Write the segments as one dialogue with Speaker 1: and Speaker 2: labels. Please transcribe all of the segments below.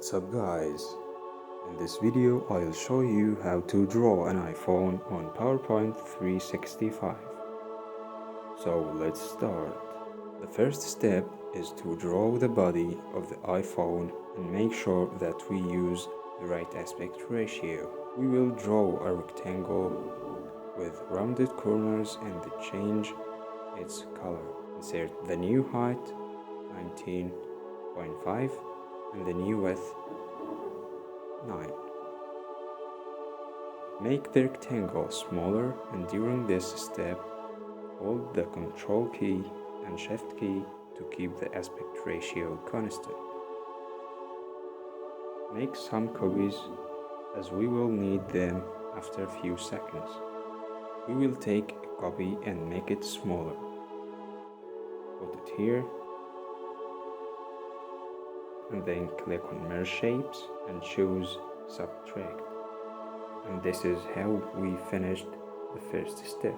Speaker 1: What's up guys? In this video I'll show you how to draw an iPhone on PowerPoint 365. So let's start. The first step is to draw the body of the iPhone and make sure that we use the right aspect ratio. We will draw a rectangle with rounded corners and change its color. Insert the new height 19.5 and the new width 9. Make the rectangle smaller, and during this step hold the Control key and Shift key to keep the aspect ratio constant. Make some copies as we will need them after a few seconds. We will take a copy and make it smaller. Put it here and then click on Merge Shapes and choose Subtract. And this is how we finished the first step.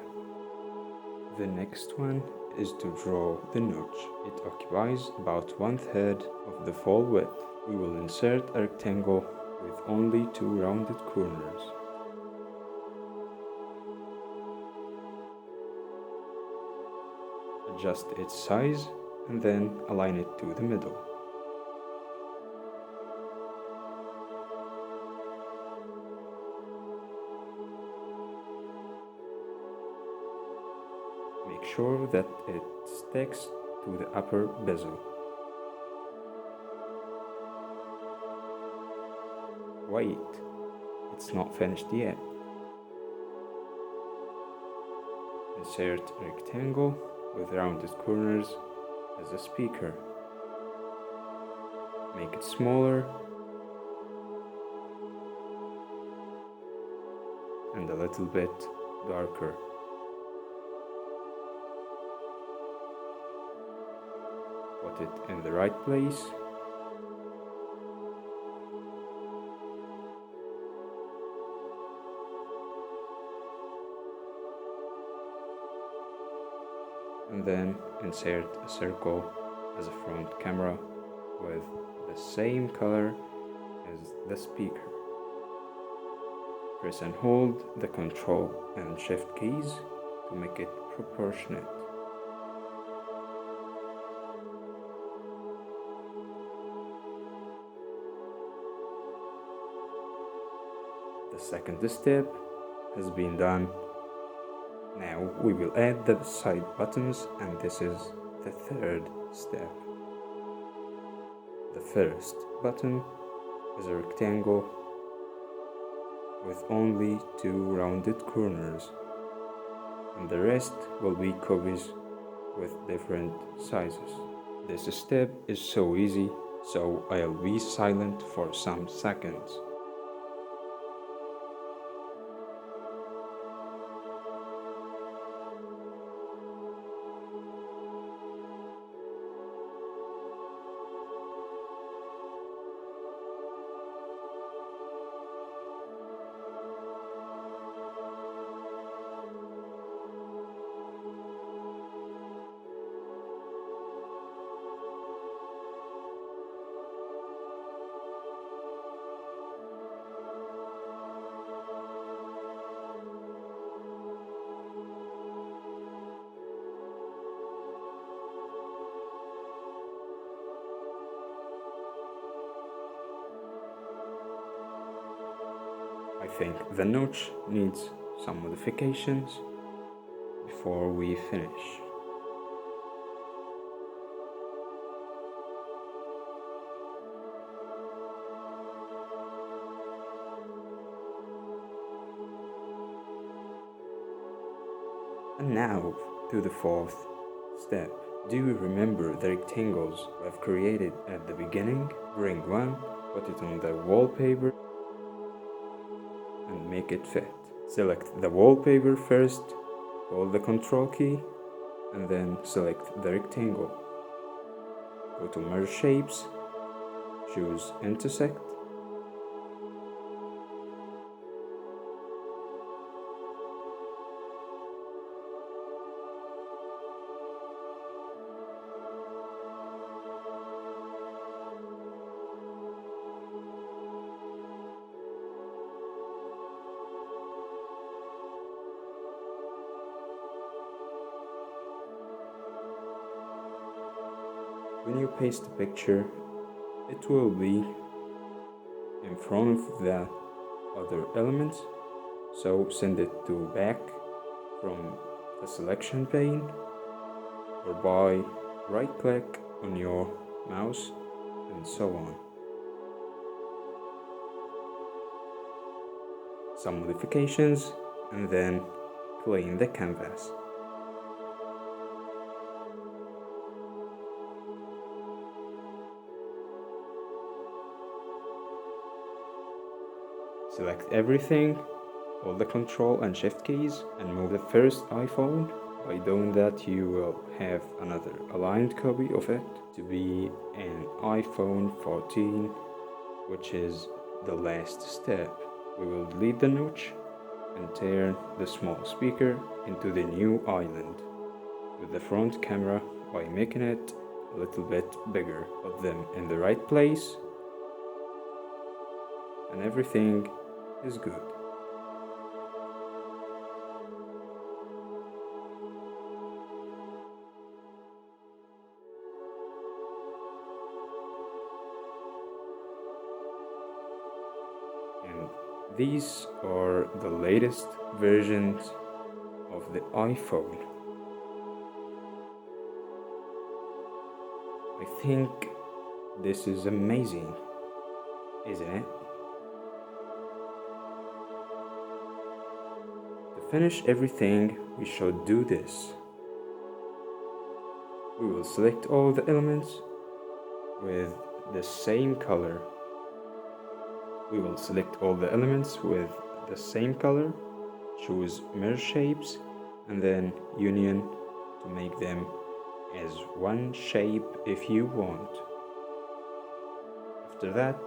Speaker 1: The next one is to draw the notch. It occupies about 1/3 of the full width. We will insert a rectangle with only 2 rounded corners. Adjust its size and then align it to the middle. Make sure that it sticks to the upper bezel. Wait, it's not finished yet. Insert a rectangle with rounded corners as a speaker. Make it smaller and a little bit darker. Put it in the right place. And then insert a circle as a front camera with the same color as the speaker. Press and hold the Control and Shift keys to make it proportionate. The second step has been done. Now we will add the side buttons, and this is the third step. The first button is a rectangle with only 2 rounded corners, and the rest will be copies with different sizes. This step is so easy, so I'll be silent for some seconds. I think the notch needs some modifications before we finish. And now to the fourth step. Do you remember the rectangles I've created at the beginning? Bring one, put it on the wallpaper, and make it fit. Select the wallpaper first, hold the Control key, and then select the rectangle. Go to Merge Shapes, choose Intersect, when you paste the picture, it will be in front of the other elements, so send it to back from the selection pane or by right click on your mouse and so on. Some modifications and then clean the canvas. Select everything, hold the Control and Shift keys and move the first iPhone. By doing that, you will have another aligned copy of it to be an iPhone 14, which is the last step. We will delete the notch and turn the small speaker into the new island with the front camera by making it a little bit bigger. Put them in the right place and everything is good. And these are the latest versions of the iPhone. I think this is amazing, isn't it? To finish everything, we should do this. We will select all the elements with the same color. We will select all the elements with the same color, choose merge shapes, and then union to make them as one shape if you want. After that,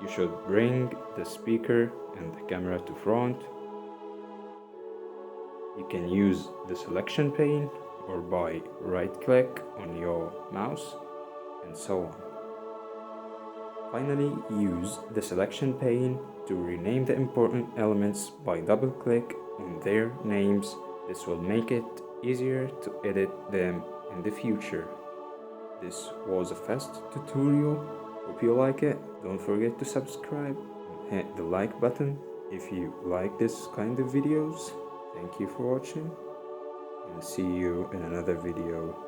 Speaker 1: you should bring the speaker and the camera to front. You can use the selection pane or by right click on your mouse and so on. Finally, use the selection pane to rename the important elements by double click on their names. This will make it easier to edit them in the future. This was a fast tutorial. Hope you like it. Don't forget to subscribe and hit the like button if you like this kind of videos. Thank you for watching and see you in another video.